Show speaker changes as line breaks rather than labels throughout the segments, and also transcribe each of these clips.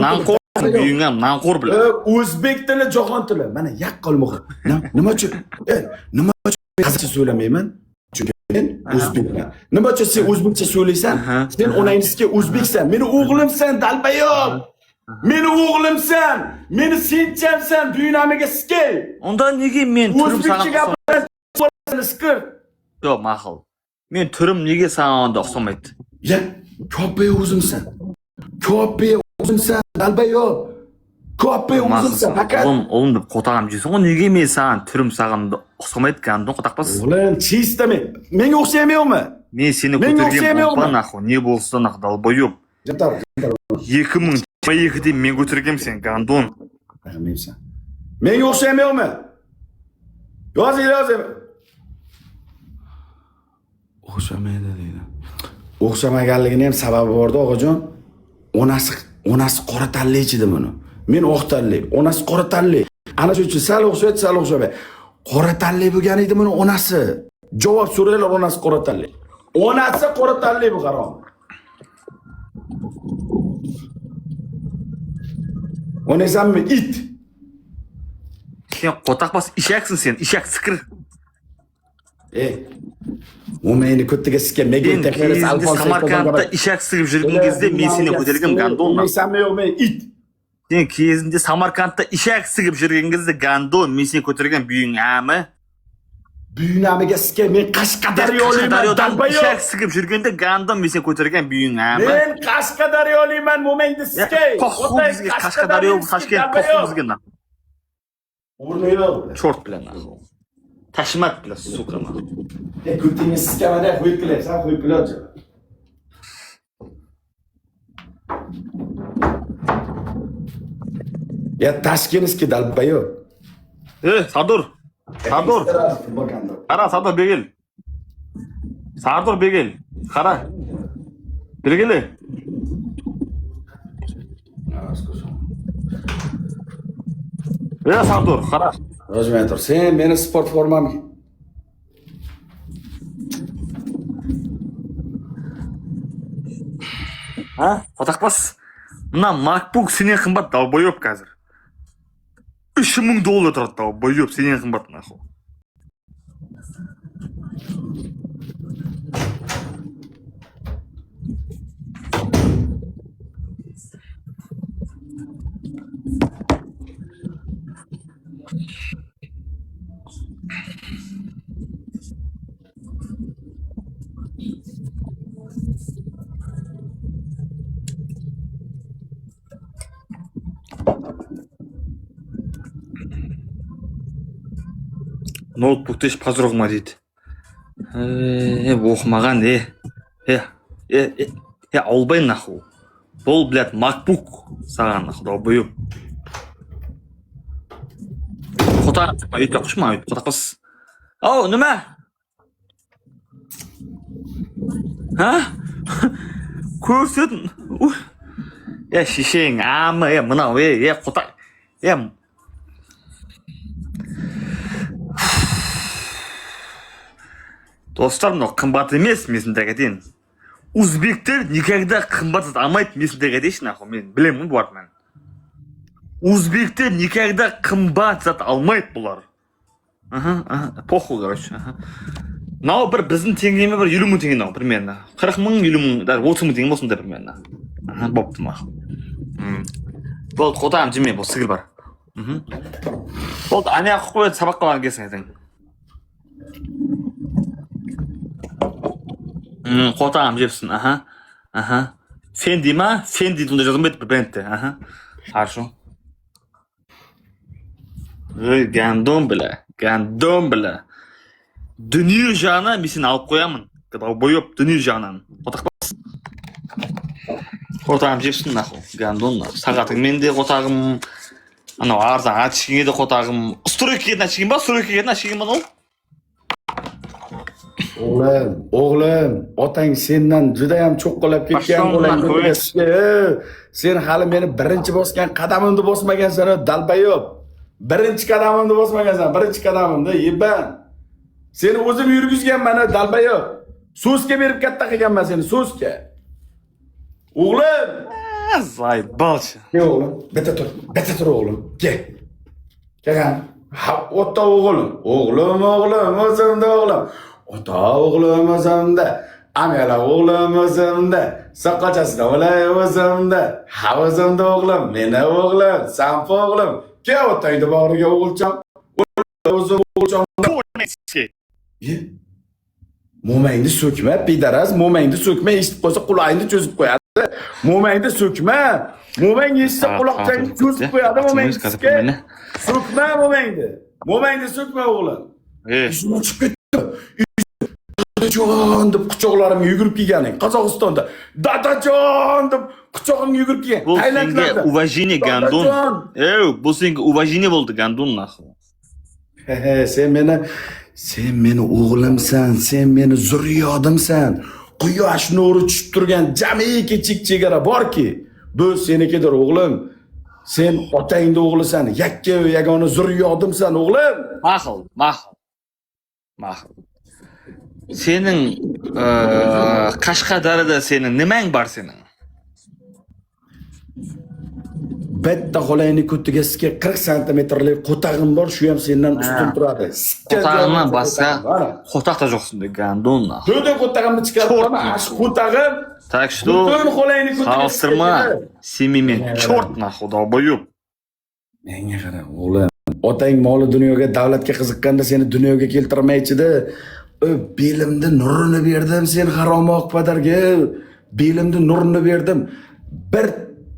Nanqor büyüngem, nanqor bilan.
O'zbek tili jahon tili. Mana yaqqol muhim. Nima uchun? Nima uchun qazaqcha so'lamayman? Chunki men o'zbekman. Nima uchun sen o'zbekcha so'laysan? Sen onangizga o'zbeksan. Meni o'g'limsan, dalbayob. Meni o'g'limsan. Meni senchimsan, duynamiga skey.
Unda nega men turim
O'zbekcha gapirasizlar, skir.
Yo'q, ma'qul. Men turim nega sana o'xshamaydi?
Ya, ko'pay o'zimsan. Ko'pay o'zimsan, dalbayob. Ko'pay o'zimsan. Faqat
o'g'lim deb qotag'am jeysan. O nega men sana turim sag'amda o'xshamaydi gandon qotaqpas?
O'g'lim, chistami? Menga o'xshamayapmi?
Men seni ko'targan bo'lma naxo, ne bo'lsa nax dalboyob. 2022da men ko'targan sen gandon.
Bilmaysan. Menga o'xshamayapmi? Yozing. O'xshamaydi deydi. O'xshamaganligining ham sababi bor-da, o'g'ajon. Onasi qora tanli ichidi buni. Men oq tanli, onasi qora tanli. Ana shu uchun sal o'xshamay. Qora tanli bo'lgan edi buni onasi. Javob so'raylar, onasi qora tanli. Onasi qora tanli bu qarom. Onasanmi it?
Sen qotaqpas ishaksin sen, ishak sikir.
O meni ko'ttiga sikkan megan teperes alfons
Samarqandda ishak sig'ib yurgingizda men seni ko'targan gandon.
Onasanmi yo'qmi it?
Sen kezinde Samarqandda ishak sig'ib yurgingizda gandon, men seni ko'targan buyungami?
Buyunamiga sikkan men Qashqadaryolikman, dalbayob.
Ishak sig'ib yurganda gandon, men seni ko'targan buyungami?
Men Qashqadaryolikman, mo'mengni sikkay.
Qo'ximizga Qashqadaryo, Toshkent qo'ximizga.
O'rnaylar.
Chort bilan. Tashmat bilan suqama.
Ko'tingni sikkamada qo'yib qilyapsan, qo'yib qilyapsan. Ya Tashkentski dalbayob.
Sadur. Qara Sadur begil. Sadur begil. Qara. Belgili. Sadur, qara.
Rozmay tur. Sen meni sport formamga
Qotaqpas. Mına MacBook senin qimmat dalboyob hozir. $3000 turadi dalboyob senin qimmat naxo. Notebook'ta ish pazroqma deydi. Bu o'qimagan olbay naxu. Bol bilat MacBook sağan naxu dalboyob. Qotaqma, yo'qishma, qotaqpas. Nima? Ko'rsat. Shishing, mana qotaq. Dostlar, qimmat emas mesindagi deyin. O'zbeklar nikogda qimmat olmaydi mesindagi deyish naxo, men bilaman bu men. O'zbeklar nikogda qimmat zat olmaydi bular. Poxul короче. Nav bir bizning tengimi bir 20 ming tenge примерно. 40 ming, 20 ming, 30 ming tenge bo'lsin deb примерно. Bo'pti ma'qul. Bo'ldi, qo'tam jimay bu sigir bor. Bo'ldi, ana qo'yib saboq qilgan kelsin ayting. Qo'tam jepsin, Fendi mi? Fendi bunda yozilmaydi bir brendda, Хорошо. Gandon bila. Dunyo jana men seni olib qo'yaman. Dalboyob dunyo janan. Qo'tam jepsin naxo. Gandon. Saqating menda qo'tag'im ana arzon achishgan edi qo'tag'im. Stroykaga achishgan ba, stroykaga achishgan mana. O'g'lim, otang sendan juda ham cho'qqilab ketgan bo'ladi. Sen hali meni birinchi bosgan qadamimni bosmagansan, dalbayob. Birinchi qadamimni bosmagansan, birinchi qadamimda yebban. Seni o'zim yurgizganman, dalbayob. So'zga berib katta qilganman seni, so'zga.
O'g'lim.
Zaybal-chi.
Gel oğlum. Bitta tur oğlum. Gel. Gel. Ha, ota oğlum. Oğlum, o'zimda o'g'lim. Ota o'g'lim o'zimda. Amala o'g'lim o'zimda. Soqochasida o'lay o'zimda. Ha o'zimda o'g'lim. Meni o'g'lim. Sanpa o'g'lim. Gel otangni bag'riga o'g'ilcham. O'zim o'g'ilcham. Mo'mangni so'kma, pidaraz, mo'mangni so'kma, eshitib qo'ysa quloqingni cho'zib qo'yadi. Mo'mangni so'kma. Mo'mang eshitsa quloqchangni cho'zib qo'yadi mo'mangni. So'kma mo'mangni. Mo'mangni so'kma o'g'lim. Ishim chiqib ketdi. Dadajon deb quchoqlarimga yugurib kelganing. Qozog'istonda dadajon deb quchog'imga yugurib kelgan.
Bu senga уважение Gandun. Bu senga уважение bo'ldi Gandun nahvo.
Sen meni o'g'limsan, sen meni zurriyodimsan. Quyosh nuri tushib turgan jamiki chegara borki, bu senikidir o'g'lim. Sen otangning o'g'lisan, yakka yagona zurriyodimsan o'g'lim.
Mahol. Sening Qashqadaryoda sening nimang bor sening?
Bitta xolayni ko'tiga 40 santimetrlik qo'tag'im bor, shu ham sendan ustun turadi.
Qotag'imdan boshqa qo'taqda yo'qsin Gandun.
To'da qo'tag'imni chiqarib, shu qo'tag'im.
Так что
butun xolayni ko'tiga
xalstirma, semimen chort nahvo boyub.
Menga qara, o'g'lim. Otang moli dunyoga, davlatga qiziqqanda seni dunyoga keltirmaychidi. Belimda nurini berdim, sen haromoq padarga. Belimda nurini berdim. Bir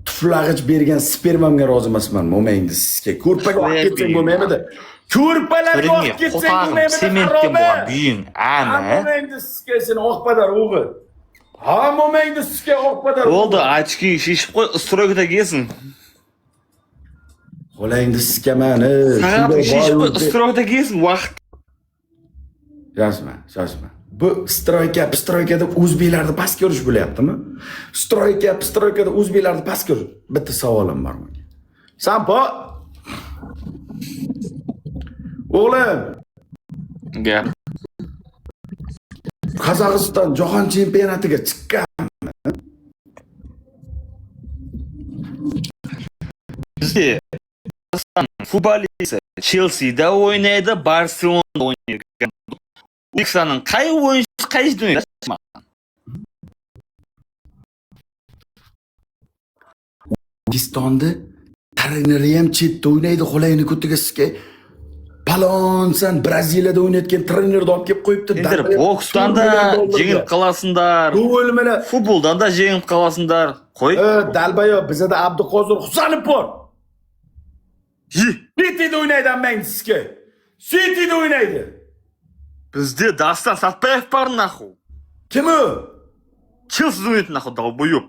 tuflag'ich bergan spermamga rozi emasman, mo'mangni sizga. Ko'rpaga olib ketsang bo'lmaymidi? Ko'rpalarga olib ketsang bo'lmaymidi?
Sementga bo'lgan buying, ana.
Mo'mangni sizga seni oqpadar o'g'il. Ha, mo'mangni sizga oqpadar.
Bo'ldi, ochki shishib qo'y, istroykda kelsin.
Xo'langni sizga mani.
Shishib qo'y, istroykda kelsin vaqt.
Yozma. Bu stroykada o'zbeklarni past ko'rish bo'lyaptimi? Stroykada o'zbeklarni past ko'rish. Bitta savolim bor menga. Sanpo. O'g'lim.
Gap.
Qozog'iston jahon chempionatiga chiqqanmi?
Bizda futbolist Chelsea'da o'ynaydi, Barselonada o'ynaydi. O'zbekistonning qay o'yinchisi qaysi dunyoda chiqmagan?
O'zbekistonda treneri ham chetda o'ynaydi, xolayni ko'tiga sizga. Palonsan Braziliyada o'ynayotgan trenerni olib kelib qo'yibdi.
Boksdan da jengib qolasizlar. Futboldan da jengib qolasizlar. Qo'y.
Dalbayo, bizda Abduqodir Husanov bor. City'de o'ynaydi men sizga. City'de o'ynaydi.
Bizda Dastan Satpayev bor naxu.
Kim u?
Chelsea'da o'ynaydi naxu dalboyub.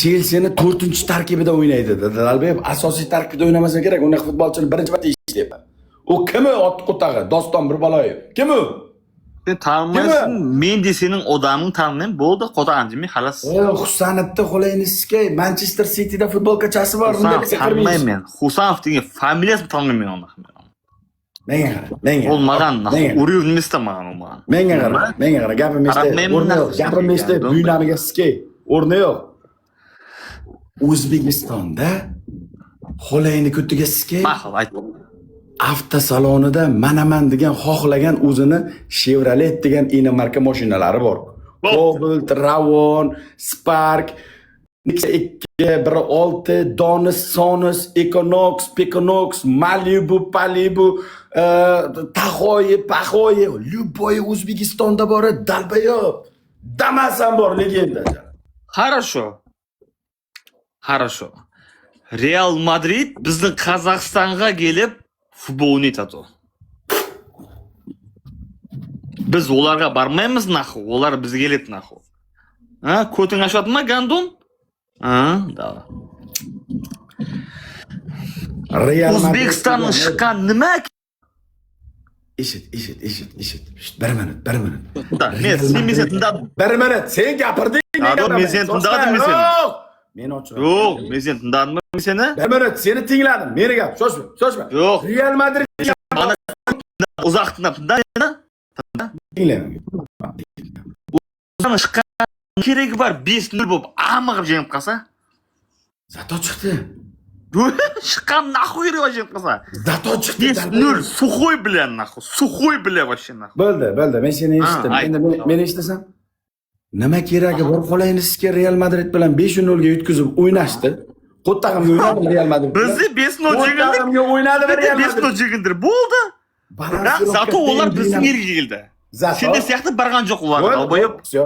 Chelsea'ni 4-tarkibida o'ynaydi dedi. Dalbayev asosiy tarkibda o'ynamasa kerak. Unda futbolchini birinchi marta eshitdim. U kim u? Ot qo'tag'i Doston Birbaloyev. Kim u?
Sen tanımaysan, men de senin odamını tanımayman, bo'ldi, qotaqanjimi xalas.
Husanovni xolayni sizga Manchester City'da futbol kachasi bor.
Tanımayman. Husanov degan familiyasini tanımayman ona.
Menga qara.
Olmagan, uryuvni istamagan u man.
Menga qara. Gapimni eshitib, buynamiga sizga o'rni yo'q. O'zbekistonda xolayni ko'tiga sizga
Mahol ayt.
Avtosalonida manaman degan xohlagan o'zini Chevrolet degan inomarka mashinalari bor. Cobalt, Ravon, Spark, Nexia 2, 1.6, Donus, Sonus, Equinox, Peconox, Malibu, Tahoe, Любой O'zbekistonda bor, Dalbayo. Damas ham bor, legenda.
Хорошо. Real Madrid bizning Qozog'istonga kelib futbol o'ynaydi. Biz ularga barmaymiz naxu, ular bizga keladi naxu. Ha, ko'ting ashyaptimi Gandun? Ha, da.
Real
O'zbekistonning chiqqan nima?
Eshit. Bir minut.
Men seni tindadim.
Bir minut. Sen gapirding.
Men seni tindadim men seni.
Men ochib.
Yo'q, men seni tindadim men seni.
Bir minut, seni tingladim. Meni gap, shoshma.
Yo'q.
Real Madrid
uzoq tinlab.
Tinglayman.
O'zini chiqqan keragi bor 5-0 bo'lib, amig'ib jengib qolsa.
Zato chiqdi.
Chiqqan naxuy keragi jengib qolsa.
Zato chiqdi.
5-0 suxoy bilan naxuy. Suxoy bilan вообще naxuy.
Bo'ldi. Men seni eshitdim. Endi men eshitsam, nima keragi bor qolayni sizga Real Madrid bilan 5-0 ga yutkazib o'ynashdi. Qo'ttag'imga o'ynadi Real Madrid.
Bizni 5-0 jegindik.
Qo'ttag'imga o'ynadi Real Madrid.
5-0 jegindir. Bo'ldi. Zato ular bizning yerga keldi. Senda siyaqti bargan jo'q ular. Alboyib.
Всё.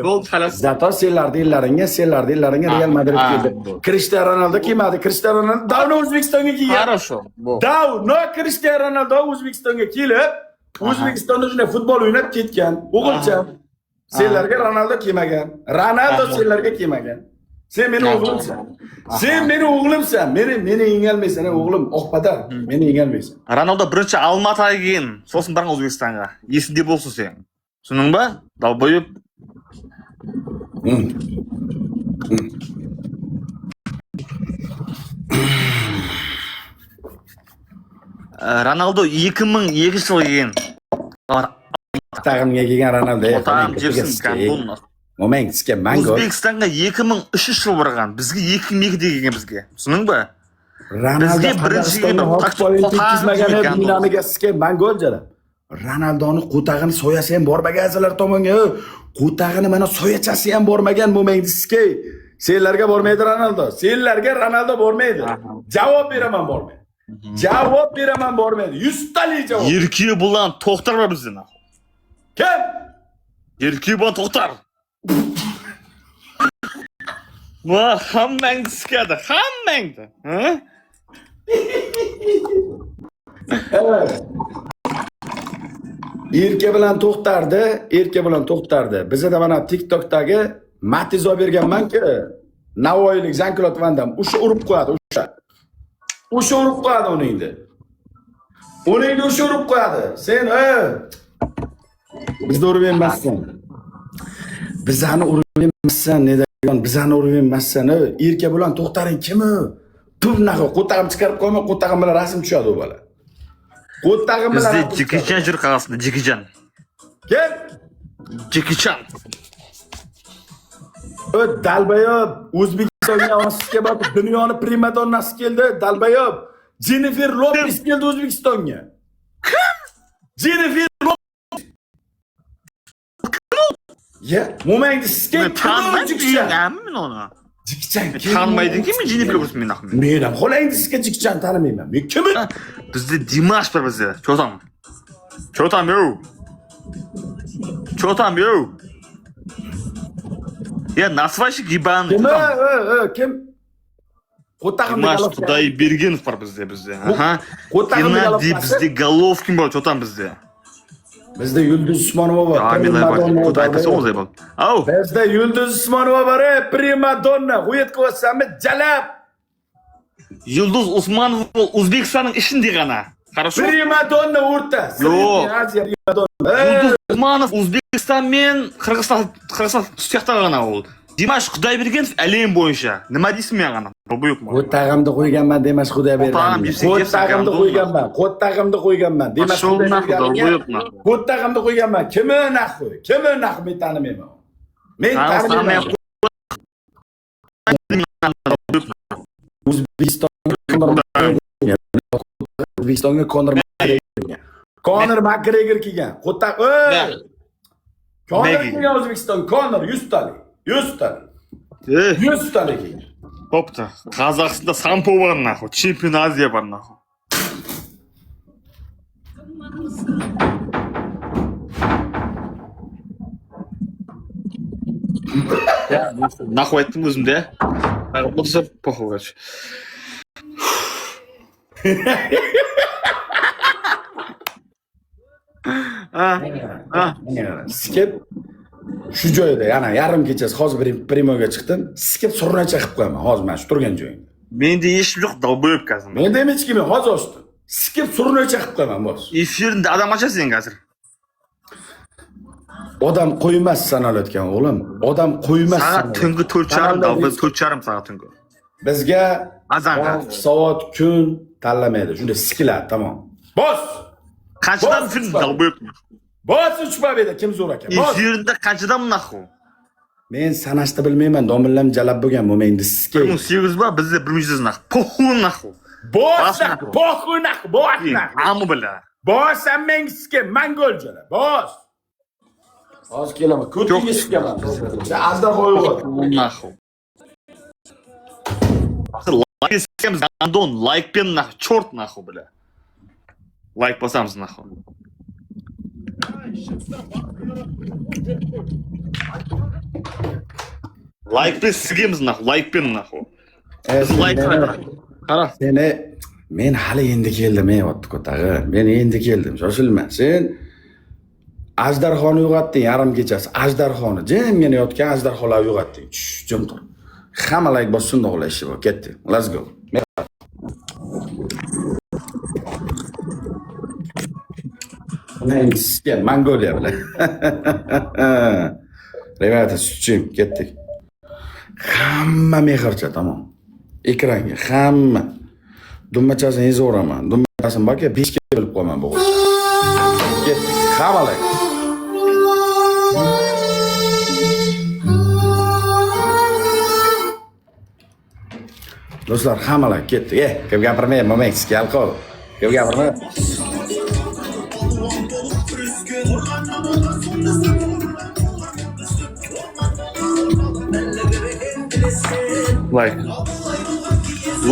Bo'ldi, xalas.
Zato senlarni yillaringga Real Madrid keldi. Cristiano Ronaldo kelmadi. Cristiano Ronaldo davno O'zbekistonga kelgan.
Хорошо.
Davno Cristiano Ronaldo O'zbekistonga kelib, O'zbekistonda shunday futbol o'ynab ketgan. O'g'ilcham. Senlarga Ronaldo kelmagan. Ronaldo senlarga kelmagan. Sen meni o'g'limsan. Sen meni o'g'limsan. Meni yengolmaysan, o'g'lim. Oqpadar. Meni yengolmaysan.
Ronaldo birinchi Almataga kelgan, so'sin bargan O'zbekistonga. Esingda bo'lsin sen. Tushundingmi? Dalboyib. Ronaldo 2002 yilga kelgan.
Tag'imga kelgan Ronaldo.
Otam Jefferson Gandon.
Momang, sizga mango.
O'zbekistonga 2003 yil borgan, bizga 2002 kelgan bizga. Tushundingmi?
Ronaldo birinchiga tekkizmagan dinamiga sizga mango jalab. Ronaldoni qo'tag'ini soyasi ham bormaganlar tomonga. Qo'tag'ini mana soyachasi ham bormagan momang sizga. Senlarga bormaydi Ronaldo. Senlarga Ronaldo bormaydi. Javob beraman bormaydi. Javob beraman bormaydi. 100 talik javob.
Yerki bilan to'xtar va bizni.
Kim?
Yerki bilan to'xtar. Va hammangni sikadi, hammangni. Ha?
Evet. Erke bilan to'xtardi. Bizda mana TikTokdagi Matizo berganman-ku. Navoiylik Jean-Claude Van Damme o'sha urib qo'yadi, o'sha. O'sha urib qo'yadi uningni. Uningni o'sha urib qo'yadi. Sen, bizda urib emassan. Bizani urib emassan, nedagan bizani urib emassan. Erke bilan to'xtaring kimi? Turnaga qo'tag'im chiqarib qo'yma, qo'tag'im bilan rasm tushadi u bola. Qo'tag'im bilan
bizda Jekichan jur qog'asida Jekichan.
Kim?
Jekichan.
Dalbayob O'zbekistonga osibga borib dunyoni primadonnasi keldi. Dalbayob Jennifer Lopez keldi O'zbekistonga.
Kim?
Jennifer Lopez. Ya, momangni sizga
tanmayman uni.
Jikchan
Tanmaydiki-mi Jennifer Lopez meni ham.
Men ham qo'langni sizga Jikchan tanimayman. Men kimman?
Bizda Dimash bor bizda. Cho'tam yo. Ya nasvashi giban.
Kim? Qo'tag'imni
Dimash Xudoy Bergenov bor bizda. Aha. Gennadiy bizda Golovkin bor, cho'tam bizda.
Bizda Yulduz Usmonova bor. Bizda Yulduz Usmonova bor, primadonna. Qo'yib qo'ysanmi, jalab.
Yulduz Usmonova O'zbekistonning ishin degana. Хорошо?
Primadonna o'rta.
Yulduz Usmonov O'zbekiston men Qirg'iziston siyaqtagana u. Dimash Xudoybergenov alam bo'yicha. Nima deysiz meni? Buyurma.
Qo'tag'imni qo'yganman Dimash Xudoybergenov. Qo'tag'imni qo'yganman. Dimash Xudoybergenov. Qo'tag'imni qo'yganman. Kimi naxo'y? Men tanimayman. Men tanimayman. O'zbekistonga Conor McGregor kelgan. Qo'taq, Conor kelgan O'zbekiston. Conor 100 talik. 100 talik. 100 talik.
Bo'pti. Qozog'istonda Sampo bor naxo, Chempion Aziya bor naxo. Naxo aytdim o'zimda. O'tsa poxo'ch.
Skip shu joyda yana yarim kechasi hozir primoga chiqdim. Skip surnacha qilib qo'yaman. Hozir mana shu turgan joyingda.
Menda hech yo'q, davbo'yib kazim.
Menda ham hech kim yo'q, hozir ochdim. Skip surnacha qilib qo'yaman boz.
Efirda odam ochasizing hozir.
Odam qo'ymas sanalayotgan o'g'lim. Odam qo'ymas.
Soat tungi 4:30 davbo'yib 4:30 soat tungi.
Bizga
azanqa
soat kun tanlamaydi. Shunda sikiladi, tamom. Bos!
Qanchadan film dalbo'yib?
Bos 3 pobeda kim zo'r ekan? Bos.
Efirda qanchadan naxu?
Men sanashni bilmayman, domillam jalab bo'lgan bu men diski.
1800 ba, bizda 1100 nax. Poxun naxu.
Bos, poxunak, bosnak.
Ammo bila.
Bos mengiske mangoljalar. Bos. Hozir kelaman. Ko'tingiz kelaman. Azdar qo'yib.
Naxu. Like iskamiz gandon, like pen nax, chort naxu bila. Like bosamiz naxu. Like biz sigimiz naxu, like pen naxu. Biz like qara.
Seni men hali endi keldim, otdi ko'tag'i. Men endi keldim. Shoshilma. Sen Ajdarxonni uyg'otding yarim kechasi. Ajdarxonni jimgina yotgan Ajdarxolar uyg'otding. Jim tur. Hamma like bossin uxlashi bor. Ketdi. Let's go. Men Mongolia bilan. Rivayet sütçüyüm, ketdik. Hamma mehrcha, tamam. Ekranga, hamma. Dummachasini ezoraman. Dummachasini borki 5 ga bilib qo'yaman bu. Ketdik, hammalar. Do'stlar, hammalar ketdik. Kim gapirmayapman, men sizga alqol. Kim gapirmayapman.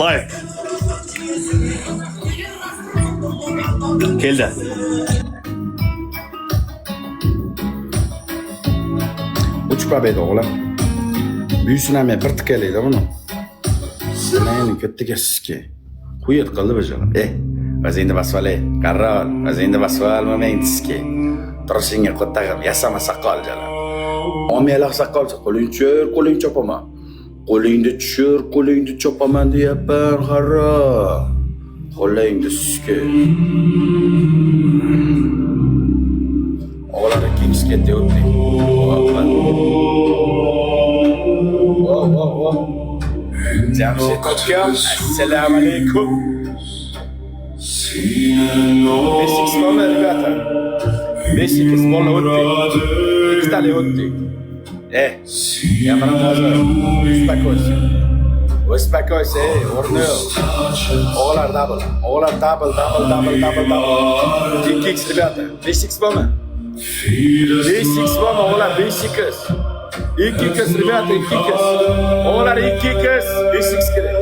Like. Keldi.
Uch pobeda o'g'lim. Büyüsün ham bir tikalaydi buni. Sizlarning kattaga sizga. Quyit qildi bajaram. Vazinda basvale, qaror, vazinda basval momentiski. Turishingga qo'ttag'im, yasama soqol jala. Omiyaloq soqol, qo'ling chopaman. Qo'lingni tushir, qo'lingni chopaman deyapman, qaror. Qo'lingni sizga. Oğlan ikimiz ketdi o'tdik. Jamshid akam, assalomu alaykum. Basic small rебята. Basic small o'tdik. Ikkitali o'tdik. Я hozir. Uspokойся. Uspokойся, o'rni. O'g'lar double. O'g'lar double. Kick, rебята. Basic small. Basic small, o'g'lar basic. İki kız, rебята, iki kız. O'g'lar iki kız. Basic kerak.